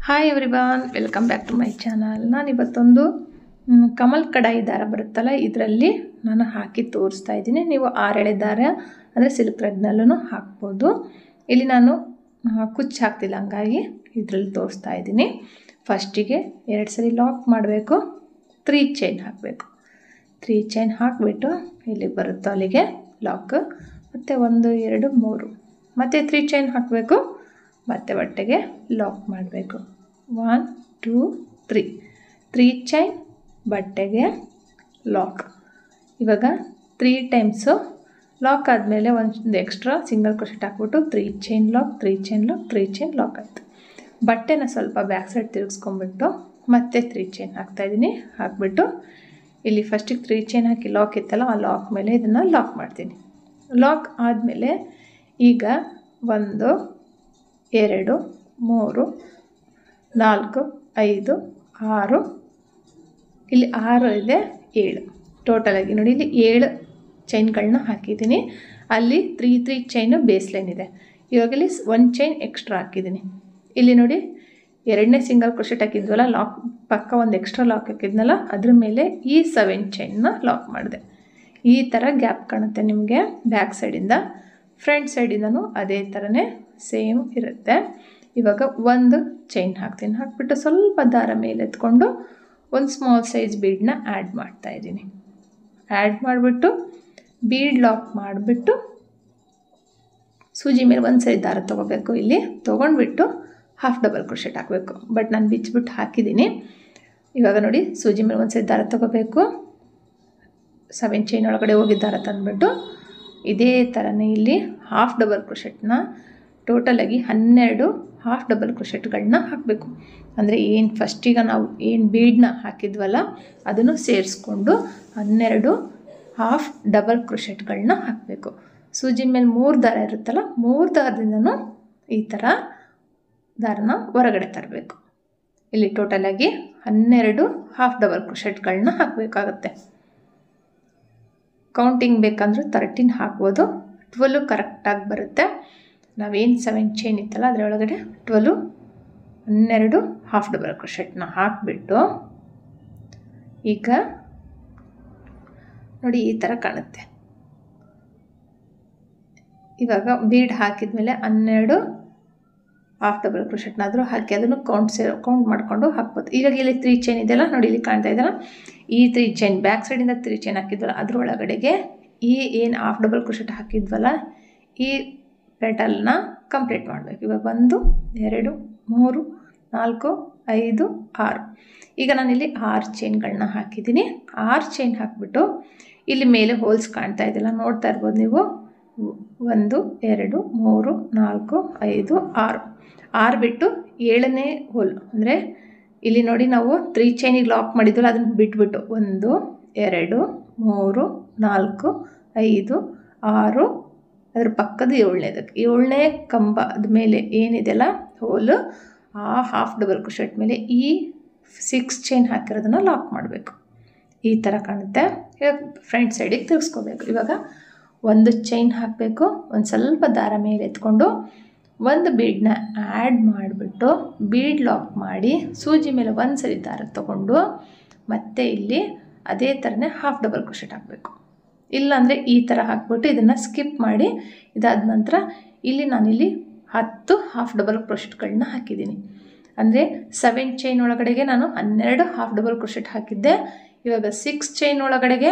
Hi everyone, welcome back to my channel. ನಾನು ಇವತ್ತೊಂದು ಕಮಲ್ ಕಡಾಯಿ ದಾರ ಬರುತ್ತಲ್ಲ, ಇದರಲ್ಲಿ ನಾನು ಹಾಕಿ ತೋರಿಸ್ತಾ ಇದ್ದೀನಿ. ನೀವು 6 ಎಳೆ ದಾರ ಅಂದರೆ ಸಿಲ್ಕ್ ಥ್ರೆಡ್ನಲ್ಲೂ ಹಾಕ್ಬೋದು. ಇಲ್ಲಿ ನಾನು ಕುಚ್ಚು ಹಾಕ್ತಿಲ್ಲ, ಹಂಗಾಗಿ ಇದರಲ್ಲಿ ತೋರಿಸ್ತಾ ಇದ್ದೀನಿ. ಫಸ್ಟಿಗೆ 2 ಸರಿ ಲಾಕ್ ಮಾಡಬೇಕು, 3 ಚೈನ್ ಹಾಕಬೇಕು. 3 ಚೈನ್ ಹಾಕಿಬಿಟ್ಟು ಇಲ್ಲಿಗೆ ಬರುತ್ತೋ ಅಲ್ಲಿಗೆ ಲಾಕ್, ಮತ್ತು 1 2 3 ಮತ್ತು 3 ಚೈನ್ ಹಾಕಬೇಕು, ಮತ್ತು ಬಟ್ಟೆಗೆ ಲಾಕ್ ಮಾಡಬೇಕು. 1 2 3 ಚೈನ್, ಬಟ್ಟೆಗೆ ಲಾಕ್. ಇವಾಗ 3 ಟೈಮ್ಸು ಲಾಕ್ ಆದಮೇಲೆ ಒಂದು ಎಕ್ಸ್ಟ್ರಾ ಸಿಂಗಲ್ ಕ್ರೋಶೆಟ್ ಹಾಕ್ಬಿಟ್ಟು 3 chain lock, 3 chain lock, 3 chain lock ಆಯಿತು. ಬಟ್ಟೆನ ಸ್ವಲ್ಪ ಬ್ಯಾಕ್ ಸೈಡ್ ತಿರುಗಿಸ್ಕೊಂಡ್ಬಿಟ್ಟು ಮತ್ತೆ 3 ಚೈನ್ ಹಾಕ್ತಾಯಿದ್ದೀನಿ. ಹಾಕ್ಬಿಟ್ಟು ಇಲ್ಲಿ ಫಸ್ಟಿಗೆ 3 ಚೈನ್ ಹಾಕಿ ಲಾಕ್ ಇತ್ತಲ್ಲ, ಆ ಲಾಕ್ ಮೇಲೆ ಇದನ್ನು ಲಾಕ್ ಮಾಡ್ತೀನಿ. ಲಾಕ್ ಆದಮೇಲೆ ಈಗ 1 2 3 4 5 6, ಇಲ್ಲಿ 6 ಇದೆ, 7 ಟೋಟಲಾಗಿ ನೋಡಿ. ಇಲ್ಲಿ 7 ಚೈನ್ಗಳನ್ನ ಹಾಕಿದ್ದೀನಿ. ಅಲ್ಲಿ 3 ಚೈನು ಬೇಸ್ ಲೈನ್ ಇದೆ. ಇವಾಗ ಇಲ್ಲಿ 1 ಚೈನ್ ಎಕ್ಸ್ಟ್ರಾ ಹಾಕಿದ್ದೀನಿ. ಇಲ್ಲಿ ನೋಡಿ, 2ನೇ ಸಿಂಗಲ್ ಕ್ರೋಶೆಟ್ ಹಾಕಿದ್ವಲ್ಲ, ಲಾಕ್ ಪಕ್ಕ ಒಂದು ಎಕ್ಸ್ಟ್ರಾ ಲಾಕ್ ಹಾಕಿದ್ನಲ್ಲ, ಅದ್ರ ಮೇಲೆ ಈ 7 ಚೈನ್ನ ಲಾಕ್ ಮಾಡಿದೆ. ಈ ಥರ ಗ್ಯಾಪ್ ಕಾಣುತ್ತೆ ನಿಮಗೆ ಬ್ಯಾಕ್ ಸೈಡಿಂದ. ಫ್ರಂಟ್ ಸೈಡಿಂದನೂ ಅದೇ ಥರನೇ ಸೇಮ್ ಇರುತ್ತೆ. ಇವಾಗ 1 ಚೈನ್ ಹಾಕ್ತೀನಿ. ಹಾಕ್ಬಿಟ್ಟು ಸ್ವಲ್ಪ ದಾರ ಮೇಲೆ ಎತ್ಕೊಂಡು ಒಂದು ಸ್ಮಾಲ್ ಸೈಜ್ ಬೀಡನ್ನ ಆ್ಯಡ್ ಮಾಡ್ತಾಯಿದ್ದೀನಿ. ಆ್ಯಡ್ ಮಾಡಿಬಿಟ್ಟು ಬೀಡ್ ಲಾಕ್ ಮಾಡಿಬಿಟ್ಟು ಸೂಜಿ ಮೇಲೆ 1 ಸೈಡ್ ದಾರ ತೊಗೋಬೇಕು. ಇಲ್ಲಿ ತೊಗೊಂಡ್ಬಿಟ್ಟು ಹಾಫ್ ಡಬಲ್ ಕ್ರೋಶೆಟ್ ಹಾಕಬೇಕು. ಬಟ್ ನಾನು ಬಿಚ್ಚಿಬಿಟ್ಟು ಹಾಕಿದ್ದೀನಿ. ಇವಾಗ ನೋಡಿ, ಸೂಜಿ ಮೇಲೆ 1 ಸೈಡ್ ದಾರ ತೊಗೋಬೇಕು. 7 ಚೈನ್ ಒಳಗಡೆ ಹೋಗಿ ದಾರ ತಂದುಬಿಟ್ಟು ಇದೇ ಥರನೇ ಇಲ್ಲಿ ಹಾಫ್ ಡಬಲ್ ಕ್ರೋಶೆಟ್ನ ಟೋಟಲಾಗಿ 12 ಹಾಫ್ ಡಬಲ್ ಕ್ರೋಶೆಟ್ಗಳನ್ನ ಹಾಕಬೇಕು. ಅಂದರೆ ಏನು ಫಸ್ಟಿಗೆ ನಾವು ಏನು ಬೀಡನ್ನ ಹಾಕಿದ್ವಲ್ಲ, ಅದನ್ನು ಸೇರಿಸ್ಕೊಂಡು 12 ಹಾಫ್ ಡಬಲ್ ಕ್ರೋಶೆಟ್ಗಳನ್ನ ಹಾಕಬೇಕು. ಸೂಜಿ ಮೇಲೆ 3 ದಾರ ಇರುತ್ತಲ್ಲ, 3 ದಾರದಿಂದನೂ ಈ ಥರ ದಾರನ ಹೊರಗಡೆ ತರಬೇಕು. ಇಲ್ಲಿ ಟೋಟಲಾಗಿ 12 ಹಾಫ್ ಡಬಲ್ ಕ್ರೋಶೆಟ್ಗಳನ್ನ ಹಾಕಬೇಕಾಗತ್ತೆ. ಕೌಂಟಿಂಗ್ ಬೇಕಂದ್ರೆ 13 ಹಾಕ್ಬೋದು, 12 ಕರೆಕ್ಟಾಗಿ ಬರುತ್ತೆ. ನಾವೇನು 7 ಚೈನ್ ಇತ್ತಲ್ಲ, ಅದರೊಳಗಡೆ 12 ಹಾಫ್ ಡಬಲ್ ಕ್ರೋಶೆಟ್ನ ಹಾಕಿಬಿಟ್ಟು ಈಗ ನೋಡಿ ಈ ಥರ ಕಾಣುತ್ತೆ. ಇವಾಗ ಬೀಡ್ ಹಾಕಿದ್ಮೇಲೆ 12 ಹಾಫ್ ಡಬಲ್ ಕ್ರೋಶೆಟ್ನಾದರೂ ಹಾಕಿ ಅದನ್ನು ಕೌಂಟ್ ಮಾಡಿಕೊಂಡು ಹಾಕ್ಬೋದು. ಇವಾಗ ಇಲ್ಲಿ 3 ಚೈನ್ ಇದೆಯಲ್ಲ ನೋಡಿ, ಇಲ್ಲಿ ಕಾಣ್ತಾ ಇದೆಯಲ್ಲ, ಈ 3 ಚೈನ್ ಬ್ಯಾಕ್ ಸೈಡಿಂದ 3 ಚೈನ್ ಹಾಕಿದ್ವಲ್ಲ, ಅದರೊಳಗಡೆಗೆ ಈ ಏನು ಹಾಫ್ ಡಬಲ್ ಕ್ರೋಶೆಟ್ ಹಾಕಿದ್ವಲ್ಲ, ಈ ಪೆಟಲ್ನ ಕಂಪ್ಲೀಟ್ ಮಾಡಬೇಕು. ಇವಾಗ 1 2 3 4 5 6. ಈಗ ನಾನಿಲ್ಲಿ 6 ಚೈನ್ಗಳನ್ನ ಹಾಕಿದ್ದೀನಿ. 6 ಚೈನ್ ಹಾಕಿಬಿಟ್ಟು ಇಲ್ಲಿ ಮೇಲೆ ಹೋಲ್ಸ್ ಕಾಣ್ತಾ ಇದೆಯಲ್ಲ, ನೋಡ್ತಾ ಇರ್ಬೋದು ನೀವು. 1 2 3 4 5 6 ಬಿಟ್ಟು 7ನೇ ಹೋಲ್, ಅಂದರೆ ಇಲ್ಲಿ ನೋಡಿ ನಾವು 3 ಚೈನಿಗೆ ಲಾಕ್ ಮಾಡಿದ್ವಲ್ಲ, ಅದನ್ನು ಬಿಟ್ಬಿಟ್ಟು 1 2 3 4 5 6, ಅದ್ರ ಪಕ್ಕದ 7ನೇ ಕಂಬದ ಮೇಲೆ ಏನಿದೆಯಲ್ಲ ಹೋಲು, ಆ ಹಾಫ್ ಡಬಲ್ ಕ್ರೋಶೆಟ್ ಮೇಲೆ ಈ 6 ಚೈನ್ ಹಾಕಿರೋದನ್ನು ಲಾಕ್ ಮಾಡಬೇಕು. ಈ ಥರ ಕಾಣುತ್ತೆ. ಇವಾಗ ಫ್ರಂಟ್ ಸೈಡಿಗೆ ತಿರ್ಗಿಸ್ಕೋಬೇಕು. ಇವಾಗ 1 ಚೈನ್ ಹಾಕಬೇಕು, ಒಂದು ಸ್ವಲ್ಪ ದಾರ ಮೇಲೆ ಎತ್ಕೊಂಡು 1 ಬೀಡನ್ನ ಆ್ಯಡ್ ಮಾಡಿಬಿಟ್ಟು ಬೀಡ್ ಲಾಕ್ ಮಾಡಿ ಸೂಜಿ ಮೇಲೆ 1 ಸರಿ ದಾರ ತೊಗೊಂಡು ಮತ್ತೆ ಇಲ್ಲಿ ಅದೇ ಥರನೇ ಹಾಫ್ ಡಬಲ್ ಕ್ರೋಶೆಟ್ ಹಾಕಬೇಕು. ಇಲ್ಲಾಂದರೆ ಈ ಥರ ಹಾಕ್ಬಿಟ್ಟು ಇದನ್ನು ಸ್ಕಿಪ್ ಮಾಡಿ, ಇದಾದ ನಂತರ ಇಲ್ಲಿ ನಾನಿಲ್ಲಿ 10 ಹಾಫ್ ಡಬಲ್ ಕ್ರೋಶೆಟ್ಗಳನ್ನ ಹಾಕಿದ್ದೀನಿ. ಅಂದರೆ 7 ಚೈನ್ ಒಳಗಡೆಗೆ ನಾನು 12 ಹಾಫ್ ಡಬಲ್ ಕ್ರೋಶೆಟ್ ಹಾಕಿದ್ದೆ. ಇವಾಗ 6 ಚೈನ್ ಒಳಗಡೆಗೆ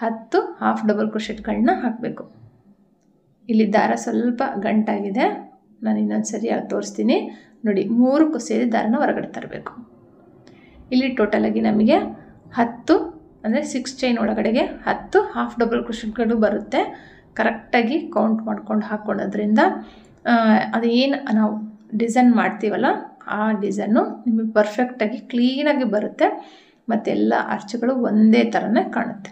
10 ಹಾಫ್ ಡಬಲ್ ಕ್ರೋಶೆಟ್ಗಳನ್ನ ಹಾಕಬೇಕು. ಇಲ್ಲಿ ದಾರ ಸ್ವಲ್ಪ ಗಂಟಾಗಿದೆ, ನಾನು ಇನ್ನೊಂದು ಸರಿ ತೋರಿಸ್ತೀನಿ ನೋಡಿ. 3ಕ್ಕೂ ಸೇರಿ ದಾರನ ಹೊರಗಡೆ ತರಬೇಕು. ಇಲ್ಲಿ ಟೋಟಲಾಗಿ ನಮಗೆ 10, ಅಂದರೆ 6 ಚೈನ್ ಒಳಗಡೆಗೆ 10 ಹಾಫ್ ಡಬಲ್ ಕ್ರೋಶೆಟ್ಗಳು ಬರುತ್ತೆ. ಕರೆಕ್ಟಾಗಿ ಕೌಂಟ್ ಮಾಡ್ಕೊಂಡು ಹಾಕ್ಕೊಳ್ಳೋದ್ರಿಂದ ಅದು ಏನು ನಾವು ಡಿಸೈನ್ ಮಾಡ್ತೀವಲ್ಲ, ಆ ಡಿಸೈನು ನಿಮಗೆ ಪರ್ಫೆಕ್ಟಾಗಿ ಕ್ಲೀನಾಗಿ ಬರುತ್ತೆ. ಮತ್ತು ಎಲ್ಲ ಅರ್ಚುಗಳು ಒಂದೇ ಥರನೇ ಕಾಣುತ್ತೆ.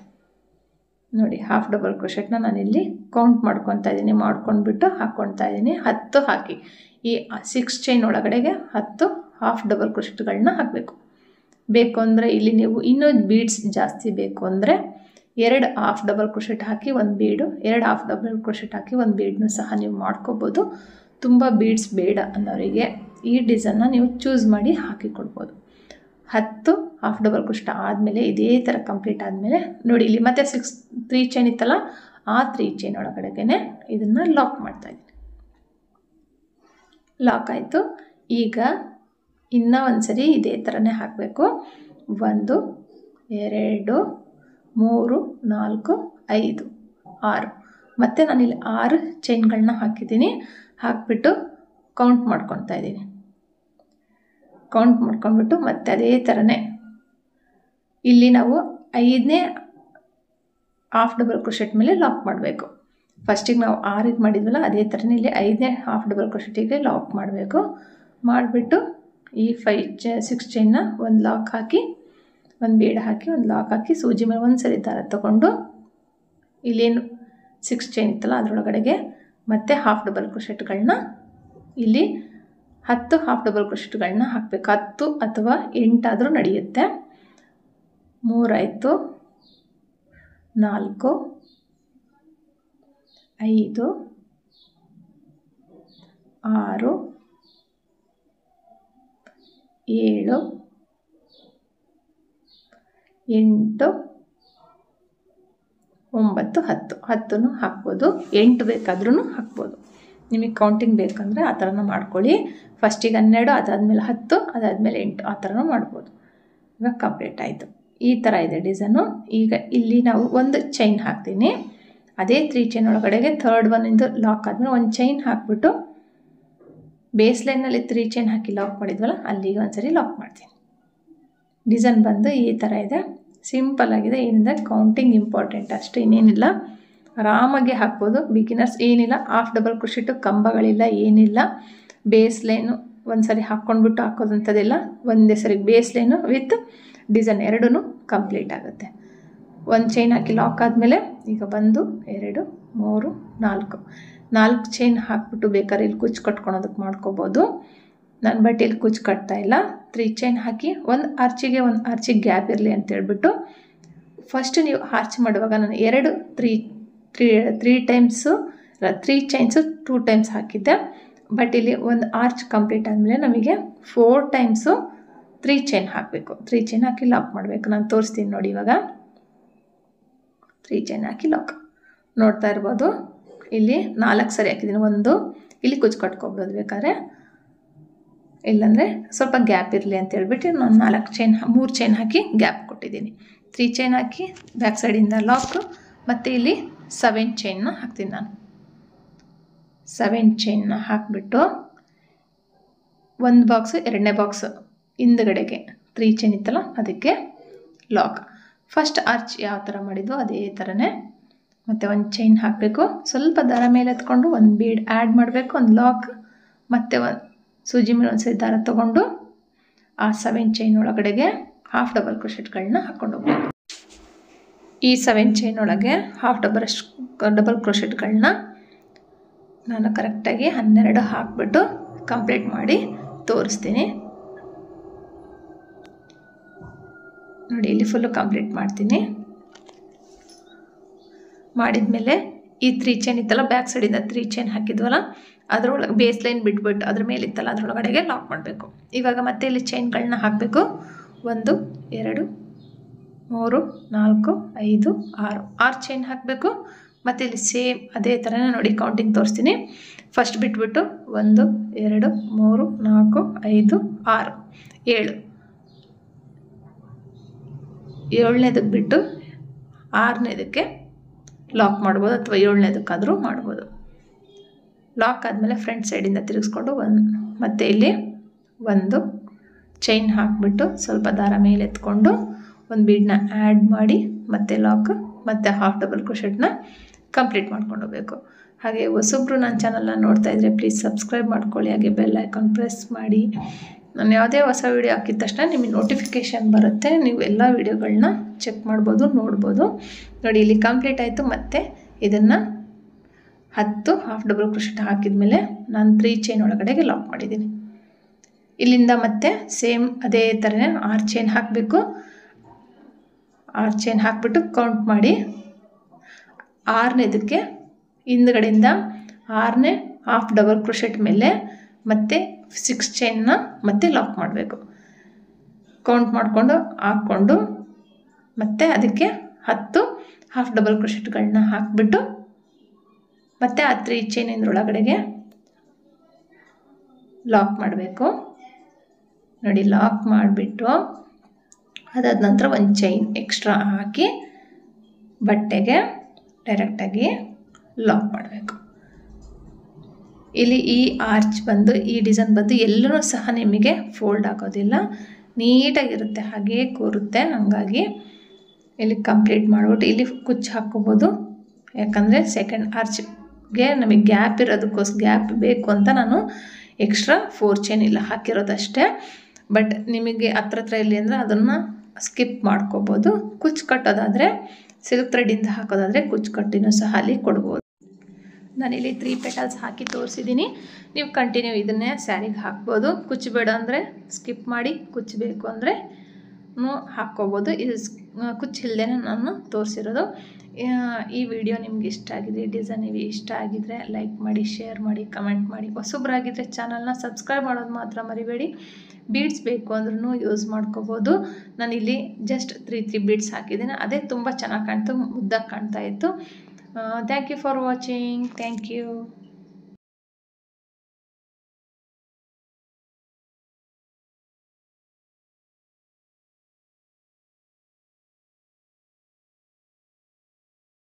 ನೋಡಿ, ಹಾಫ್ ಡಬಲ್ ಕ್ರೋಶೆಟ್ನ ನಾನಿಲ್ಲಿ ಕೌಂಟ್ ಮಾಡ್ಕೊತಾ ಇದ್ದೀನಿ, ಮಾಡ್ಕೊಂಡ್ಬಿಟ್ಟು ಹಾಕ್ಕೊಳ್ತಾ ಇದ್ದೀನಿ. 10 ಹಾಕಿ ಈ 6 ಚೈನ್ ಒಳಗಡೆಗೆ 10 ಹಾಫ್ ಡಬಲ್ ಕ್ರೋಶೆಟ್ಗಳನ್ನ ಹಾಕಬೇಕು. ಬೇಕು ಅಂದರೆ ಇಲ್ಲಿ ನೀವು ಇನ್ನೂ ಬೀಡ್ಸ್ ಜಾಸ್ತಿ ಬೇಕು ಅಂದರೆ 2 ಹಾಫ್ ಡಬಲ್ ಕ್ರೋಶೆಟ್ ಹಾಕಿ 1 ಬೀಡು, 2 ಹಾಫ್ ಡಬಲ್ ಕ್ರೋಶೆಟ್ ಹಾಕಿ 1 ಬೀಡನ್ನು ಸಹ ನೀವು ಮಾಡ್ಕೋಬೋದು. ತುಂಬ ಬೀಡ್ಸ್ ಬೇಡ ಅನ್ನೋರಿಗೆ ಈ ಡಿಸೈನ್ನ ನೀವು ಚೂಸ್ ಮಾಡಿ ಹಾಕಿಕೊಡ್ಬೋದು. 10 ಹಾಫ್ ಡಬಲ್ ಕ್ರೋಶೆಟ್ ಆದಮೇಲೆ ಇದೇ ಥರ ಕಂಪ್ಲೀಟ್ ಆದಮೇಲೆ ನೋಡಿ ಇಲ್ಲಿ ಮತ್ತೆ 3 ಚೈನ್ ಇತ್ತಲ್ಲ, ಆ 3 ಚೈನ್ ಒಳಗಡೆಗೆ ಇದನ್ನು ಲಾಕ್ ಮಾಡ್ತಾಯಿದ್ದೀನಿ. ಲಾಕ್ ಆಯಿತು. ಈಗ ಇನ್ನೂ ಒಂದು ಸರಿ ಇದೇ ಥರನೇ ಹಾಕಬೇಕು. 1 2 3 4 5 6 ಮತ್ತು ನಾನಿಲ್ಲಿ 6 ಚೈನ್ಗಳನ್ನ ಹಾಕಿದ್ದೀನಿ. ಹಾಕಿಬಿಟ್ಟು ಕೌಂಟ್ ಮಾಡ್ಕೊತಾ ಇದ್ದೀನಿ. ಕೌಂಟ್ ಮಾಡ್ಕೊಂಡ್ಬಿಟ್ಟು ಮತ್ತೆ ಅದೇ ಥರನೇ ಇಲ್ಲಿ ನಾವು 5ನೇ ಹಾಫ್ ಡಬಲ್ ಕ್ರೋಶೆಟ್ ಮೇಲೆ ಲಾಕ್ ಮಾಡಬೇಕು. ಫಸ್ಟಿಗೆ ನಾವು 6ಗೆ ಮಾಡಿದ್ವಲ್ಲ, ಅದೇ ಥರನೇ ಇಲ್ಲಿ 5ನೇ ಹಾಫ್ ಡಬಲ್ ಕ್ರೋಶೆಟಿಗೆ ಲಾಕ್ ಮಾಡಬೇಕು. ಮಾಡಿಬಿಟ್ಟು ಈ 6 ಚೈನ್ನ ಒಂದು ಲಾಕ್ ಹಾಕಿ, ಒಂದು ಬೀಡ್ ಹಾಕಿ, ಒಂದು ಲಾಕ್ ಹಾಕಿ, ಸೂಜಿ ಮೇಲೆ ಒಂದು ಸರಿ ದಾರ ತೊಗೊಂಡು ಇಲ್ಲೇನು 6 ಚೈನ್ ಇತ್ತಲ್ಲ ಅದರೊಳಗಡೆಗೆ ಮತ್ತೆ ಹಾಫ್ ಡಬಲ್ ಕ್ರೋಶೆಟ್ಗಳನ್ನ ಇಲ್ಲಿ 10 ಹಾಫ್ ಡಬಲ್ ಕ್ರೋಶೆಟ್ಗಳನ್ನ ಹಾಕಬೇಕು. 10 ಅಥವಾ 8 ಆದರೂ ನಡೆಯುತ್ತೆ. 3 ಆಯಿತು, 4 5 6 7 8 9 10. 10 ಹಾಕ್ಬೋದು, 8 ಬೇಕಾದ್ರೂ ಹಾಕ್ಬೋದು. ನಿಮಗೆ ಕೌಂಟಿಂಗ್ ಬೇಕಂದರೆ ಆ ಥರನ ಮಾಡ್ಕೊಳ್ಳಿ. ಫಸ್ಟಿಗೆ 12, ಅದಾದಮೇಲೆ 10, ಅದಾದಮೇಲೆ 8 ಆ ಥರನೂ ಮಾಡ್ಬೋದು. ಇವಾಗ ಕಂಪ್ಲೀಟ್ ಆಯಿತು. ಈ ಥರ ಇದೆ ಡಿಸೈನು. ಈಗ ಇಲ್ಲಿ ನಾವು ಒಂದು ಚೈನ್ ಹಾಕ್ತೀನಿ. ಅದೇ 3 ಚೈನ್ ಒಳಗಡೆಗೆ ಥರ್ಡ್ ಒನ್ನಿಂದು ಲಾಕ್ ಆದಮೇಲೆ ಒಂದು ಚೈನ್ ಹಾಕ್ಬಿಟ್ಟು ಬೇಸ್ ಲೈನಲ್ಲಿ 3 ಚೈನ್ ಹಾಕಿ ಲಾಕ್ ಮಾಡಿದ್ವಲ್ಲ ಅಲ್ಲಿಗೆ ಒಂದು ಸರಿ ಲಾಕ್ ಮಾಡ್ತೀನಿ. ಡಿಸೈನ್ ಬಂದು ಈ ಥರ ಇದೆ. ಸಿಂಪಲ್ ಆಗಿದೆ. ಏನಿದೆ ಕೌಂಟಿಂಗ್ ಇಂಪಾರ್ಟೆಂಟ್ ಅಷ್ಟೇ, ಇನ್ನೇನಿಲ್ಲ. ಆರಾಮಾಗಿ ಹಾಕ್ಬೋದು. ಬಿಗಿನರ್ಸ್ ಏನಿಲ್ಲ, ಹಾಫ್ ಡಬಲ್ ಕ್ರೋಶೆಟ್ಟು ಕಂಬಗಳಿಲ್ಲ, ಏನಿಲ್ಲ. ಬೇಸ್ ಲೈನು ಒಂದು ಸರಿ ಹಾಕ್ಕೊಂಡ್ಬಿಟ್ಟು ಹಾಕೋದಂಥದ್ದಿಲ್ಲ. ಒಂದೇ ಸರಿ ಬೇಸ್ ಲೈನು ವಿತ್ ಡಿಸೈನ್ ಎರಡೂ ಕಂಪ್ಲೀಟ್ ಆಗುತ್ತೆ. ಒಂದು ಚೈನ್ ಹಾಕಿ ಲಾಕ್ ಆದಮೇಲೆ ಈಗ 1 2 3 4 ಚೈನ್ ಹಾಕ್ಬಿಟ್ಟು ಬೇಕಾದ್ರೆ ಇಲ್ಲಿ ಕುಚ್ಚು ಕಟ್ಕೊಳೋದಕ್ಕೆ ಮಾಡ್ಕೋಬೋದು. ನಾನು ಬಟ್ ಇಲ್ಲಿ ಕುಚ್ಚು ಕಟ್ತಾ ಇಲ್ಲ. 3 ಚೈನ್ ಹಾಕಿ ಒಂದು ಆರ್ಚಿಗೆ ಗ್ಯಾಪ್ ಇರಲಿ ಅಂತೇಳ್ಬಿಟ್ಟು ಫಸ್ಟ್ ನೀವು ಆರ್ಚ್ ಮಾಡುವಾಗ ನಾನು 3 ಟೈಮ್ಸು 3 ಚೈನ್ಸು 2 ಟೈಮ್ಸ್ ಹಾಕಿದ್ದೆ. ಬಟ್ ಇಲ್ಲಿ ಒಂದು ಆರ್ಚ್ ಕಂಪ್ಲೀಟ್ ಆದಮೇಲೆ ನಮಗೆ 4 ಟೈಮ್ಸು 3 ಚೈನ್ ಹಾಕಬೇಕು. 3 ಚೈನ್ ಹಾಕಿ ಲಾಕ್ ಮಾಡಬೇಕು. ನಾನು ತೋರಿಸ್ತೀನಿ ನೋಡಿ. ಇವಾಗ 3 ಚೈನ್ ಹಾಕಿ ಲಾಕ್ ನೋಡ್ತಾ ಇರ್ಬೋದು. ಇಲ್ಲಿ 4 ಸರಿ ಹಾಕಿದ್ದೀನಿ. ಒಂದು ಇಲ್ಲಿ ಕುಚ್ಚು ಕಟ್ಕೊಬೋದು ಬೇಕಾದ್ರೆ, ಇಲ್ಲಾಂದರೆ ಸ್ವಲ್ಪ ಗ್ಯಾಪ್ ಇರಲಿ ಅಂತ ಹೇಳ್ಬಿಟ್ಟು ನಾನು 3 ಚೈನ್ ಹಾಕಿ ಗ್ಯಾಪ್ ಕೊಟ್ಟಿದ್ದೀನಿ. 3 ಚೈನ್ ಹಾಕಿ ಬ್ಯಾಕ್ ಸೈಡಿಂದ ಲಾಕ್, ಮತ್ತು ಇಲ್ಲಿ 7 ಚೈನ್ನ ಹಾಕ್ತೀನಿ ನಾನು. 7 ಚೈನ್ನ ಹಾಕಿಬಿಟ್ಟು ಒಂದು ಬಾಕ್ಸು, ಎರಡನೇ ಬಾಕ್ಸು ಹಿಂದುಗಡೆಗೆ 3 ಚೈನ್ ಇತ್ತಲ್ಲ ಅದಕ್ಕೆ ಲಾಕ್. ಫಸ್ಟ್ ಆರ್ಚ್ ಯಾವ ಥರ ಮಾಡಿದ್ವು ಅದೇ ಥರನೇ ಮತ್ತು ಒಂದು ಚೈನ್ ಹಾಕಬೇಕು. ಸ್ವಲ್ಪ ದಾರ ಮೇಲೆ ಎತ್ಕೊಂಡು ಒಂದು ಬೀಡ್ ಆ್ಯಡ್ ಮಾಡಬೇಕು, ಒಂದು ಲಾಕ್, ಮತ್ತು ಒಂದು ಸೂಜಿ ಮೇಲೆ ಒಂದು ಸರಿ ದಾರ ತೊಗೊಂಡು ಆ 7 ಚೈನ್ ಒಳಗಡೆಗೆ ಹಾಫ್ ಡಬಲ್ ಕ್ರೋಶೆಟ್ಗಳನ್ನ ಹಾಕ್ಕೊಂಡು ಹೋಗ್ಬೇಕು. ಈ 7 ಚೈನ್ ಒಳಗೆ ಹಾಫ್ ಡಬಲ್ ಕ್ರೋಶೆಟ್ಗಳನ್ನ ನಾನು ಕರೆಕ್ಟಾಗಿ 12 ಹಾಕ್ಬಿಟ್ಟು ಕಂಪ್ಲೀಟ್ ಮಾಡಿ ತೋರಿಸ್ತೀನಿ ನೋಡಿ. ಇಲ್ಲಿ ಫುಲ್ಲು ಕಂಪ್ಲೀಟ್ ಮಾಡ್ತೀನಿ. ಮಾಡಿದ್ಮೇಲೆ ಈ 3 ಚೈನ್ ಇತ್ತಲ್ಲ ಬ್ಯಾಕ್ ಸೈಡಿಂದ 3 ಚೈನ್ ಹಾಕಿದ್ವಲ್ಲ ಅದರೊಳಗೆ ಬೇಸ್ ಲೈನ್ ಬಿಟ್ಬಿಟ್ಟು ಅದ್ರ ಮೇಲೆ ಇತ್ತಲ್ಲ ಅದರೊಳಗಡೆಗೆ ಲಾಕ್ ಮಾಡಬೇಕು. ಇವಾಗ ಮತ್ತೆ ಇಲ್ಲಿ ಚೈನ್ಗಳನ್ನ ಹಾಕಬೇಕು. 1 2 3 4 5 6 ಚೈನ್ ಹಾಕಬೇಕು. ಮತ್ತು ಇಲ್ಲಿ ಸೇಮ್ ಅದೇ ಥರನೇ ನೋಡಿ ಕೌಂಟಿಂಗ್ ತೋರಿಸ್ತೀನಿ. ಫಸ್ಟ್ ಬಿಟ್ಬಿಟ್ಟು 1 2 3 4 5 6 7 7ನೇದಕ್ಕೆ ಬಿಟ್ಟು 6ನೇದಕ್ಕೆ ಲಾಕ್ ಮಾಡ್ಬೋದು, ಅಥವಾ 7ನೇದಕ್ಕಾದರೂ ಮಾಡ್ಬೋದು. ಲಾಕ್ ಆದಮೇಲೆ ಫ್ರಂಟ್ ಸೈಡಿಂದ ತಿರುಗಿಸ್ಕೊಂಡು ಮತ್ತು ಇಲ್ಲಿ ಒಂದು ಚೈನ್ ಹಾಕಿಬಿಟ್ಟು ಸ್ವಲ್ಪ ದಾರ ಮೇಲೆ ಎತ್ಕೊಂಡು ಒಂದು ಬೀಡನ್ನ ಆ್ಯಡ್ ಮಾಡಿ ಮತ್ತೆ ಲಾಕ್ ಮತ್ತು ಹಾಫ್ ಡಬಲ್ ಕ್ರೋಶೆಟ್ನ ಕಂಪ್ಲೀಟ್ ಮಾಡ್ಕೊಂಡು ಹೋಗಬೇಕು. ಹಾಗೆ ಹೊಸಬ್ರು ನನ್ನ ಚಾನಲ್ನ ನೋಡ್ತಾ ಇದ್ದರೆ ಪ್ಲೀಸ್ ಸಬ್ಸ್ಕ್ರೈಬ್ ಮಾಡ್ಕೊಳ್ಳಿ. ಹಾಗೆ ಬೆಲ್ ಐಕಾನ್ ಪ್ರೆಸ್ ಮಾಡಿ. ನಾನು ಯಾವುದೇ ಹೊಸ ವೀಡಿಯೋ ಹಾಕಿದ ತಕ್ಷಣ ನಿಮಗೆ ನೋಟಿಫಿಕೇಷನ್ ಬರುತ್ತೆ. ನೀವು ಎಲ್ಲ ವೀಡಿಯೋಗಳನ್ನ ಚೆಕ್ ಮಾಡ್ಬೋದು, ನೋಡ್ಬೋದು. ನೋಡಿ ಇಲ್ಲಿ ಕಂಪ್ಲೀಟ್ ಆಯಿತು. ಮತ್ತು ಇದನ್ನು 10 ಹಾಫ್ ಡಬಲ್ ಕ್ರೋಶೆಟ್ ಹಾಕಿದ್ಮೇಲೆ ನಾನು 3 ಚೈನ್ ಒಳಗಡೆಗೆ ಲಾಕ್ ಮಾಡಿದ್ದೀನಿ. ಇಲ್ಲಿಂದ ಮತ್ತೆ ಸೇಮ್ ಅದೇ ಥರನೇ 6 ಚೈನ್ ಹಾಕಬೇಕು. 6 ಚೈನ್ ಹಾಕಿಬಿಟ್ಟು ಕೌಂಟ್ ಮಾಡಿ 6ನೇದಕ್ಕೆ ಹಿಂದುಗಡೆಯಿಂದ 6ನೇ ಹಾಫ್ ಡಬಲ್ ಕ್ರೋಶೆಟ್ ಮೇಲೆ ಮತ್ತು 6 ಚೈನ್ನ ಮತ್ತೆ ಲಾಕ್ ಮಾಡಬೇಕು. ಕೌಂಟ್ ಮಾಡಿಕೊಂಡು ಹಾಕ್ಕೊಂಡು ಮತ್ತೆ ಅದಕ್ಕೆ 10 ಹಾಫ್ ಡಬಲ್ ಕ್ರೋಶೆಟ್ಗಳನ್ನ ಹಾಕಿಬಿಟ್ಟು ಮತ್ತೆ ಆ 3 ಚೈನ್ ಇದರೊಳಗಡೆಗೆ ಲಾಕ್ ಮಾಡಬೇಕು. ನೋಡಿ, ಲಾಕ್ ಮಾಡಿಬಿಟ್ಟು ಅದಾದ ನಂತರ ಒಂದು ಚೈನ್ ಎಕ್ಸ್ಟ್ರಾ ಹಾಕಿ ಬಟ್ಟೆಗೆ ಡೈರೆಕ್ಟಾಗಿ ಲಾಕ್ ಮಾಡಬೇಕು. ಇಲ್ಲಿ ಈ ಆರ್ಚ್ ಬಂದು ಈ ಡಿಸೈನ್ ಬಂದು ಎಲ್ಲರೂ ಸಹ ನಿಮಗೆ ಫೋಲ್ಡ್ ಆಗೋದಿಲ್ಲ, ನೀಟಾಗಿರುತ್ತೆ, ಹಾಗೇ ಕೂರುತ್ತೆ. ಹಾಗಾಗಿ ಇಲ್ಲಿ ಕಂಪ್ಲೀಟ್ ಮಾಡಿಬಿಟ್ಟು ಇಲ್ಲಿ ಕುಚ್ಚು ಹಾಕ್ಕೋಬೋದು. ಯಾಕಂದರೆ ಸೆಕೆಂಡ್ ಆರ್ಚ್ಗೆ ನಮಗೆ ಗ್ಯಾಪ್ ಇರೋದಕ್ಕೋಸ್ಕರ ಗ್ಯಾಪ್ ಬೇಕು ಅಂತ ನಾನು ಎಕ್ಸ್ಟ್ರಾ 4 ಚೈನ್ ಇಲ್ಲ ಹಾಕಿರೋದಷ್ಟೇ. ಬಟ್ ನಿಮಗೆ ಹತ್ರ ಇಲ್ಲಿ ಅಂದರೆ ಅದನ್ನು ಸ್ಕಿಪ್ ಮಾಡ್ಕೋಬೋದು. ಕುಚ್ಚು ಕಟ್ಟೋದಾದರೆ ಸಿಲ್ಕ್ ಥ್ರೆಡ್ಡಿಂದ ಹಾಕೋದಾದರೆ ಕುಚ್ಚು ಕಟ್ಟಿನೂ ಸಹ ಅಲ್ಲಿ ಕೊಡ್ಬೋದು. ನಾನಿಲ್ಲಿ 3 ಪೆಟಲ್ಸ್ ಹಾಕಿ ತೋರಿಸಿದ್ದೀನಿ. ನೀವು ಕಂಟಿನ್ಯೂ ಇದನ್ನೇ ಸ್ಯಾರಿಗೆ ಹಾಕ್ಬೋದು. ಕುಚ್ಚು ಬೇಡ ಅಂದರೆ ಸ್ಕಿಪ್ ಮಾಡಿ, ಕುಚ್ಚು ಬೇಕು ಅಂದರೆ ಹಾಕ್ಕೋಬೋದು. ಇದು ಕುಚ್ಚು ಇಲ್ಲದೇ ನಾನು ತೋರಿಸಿರೋದು. ಈ ವಿಡಿಯೋ ನಿಮ್ಗೆ ಇಷ್ಟ ಆಗಿದೆ, ಡಿಸೈನ್ ನಿಮಗೆ ಇಷ್ಟ ಆಗಿದರೆ ಲೈಕ್ ಮಾಡಿ, ಶೇರ್ ಮಾಡಿ, ಕಮೆಂಟ್ ಮಾಡಿ. ಹೊಸಬ್ರಾಗಿದ್ದರೆ ಚಾನಲ್ನ ಸಬ್ಸ್ಕ್ರೈಬ್ ಮಾಡೋದು ಮಾತ್ರ ಮರಿಬೇಡಿ. ಬೀಡ್ಸ್ ಬೇಕು ಅಂದ್ರೂ ಯೂಸ್ ಮಾಡ್ಕೋಬೋದು. ನಾನಿಲ್ಲಿ ಜಸ್ಟ್ 3 ಬೀಡ್ಸ್ ಹಾಕಿದ್ದೀನಿ, ಅದೇ ತುಂಬ ಚೆನ್ನಾಗಿ ಕಾಣ್ತು, ಮುದ್ದಾಗಿ ಕಾಣ್ತಾ ಇತ್ತು. Thank you for watching. Thank you.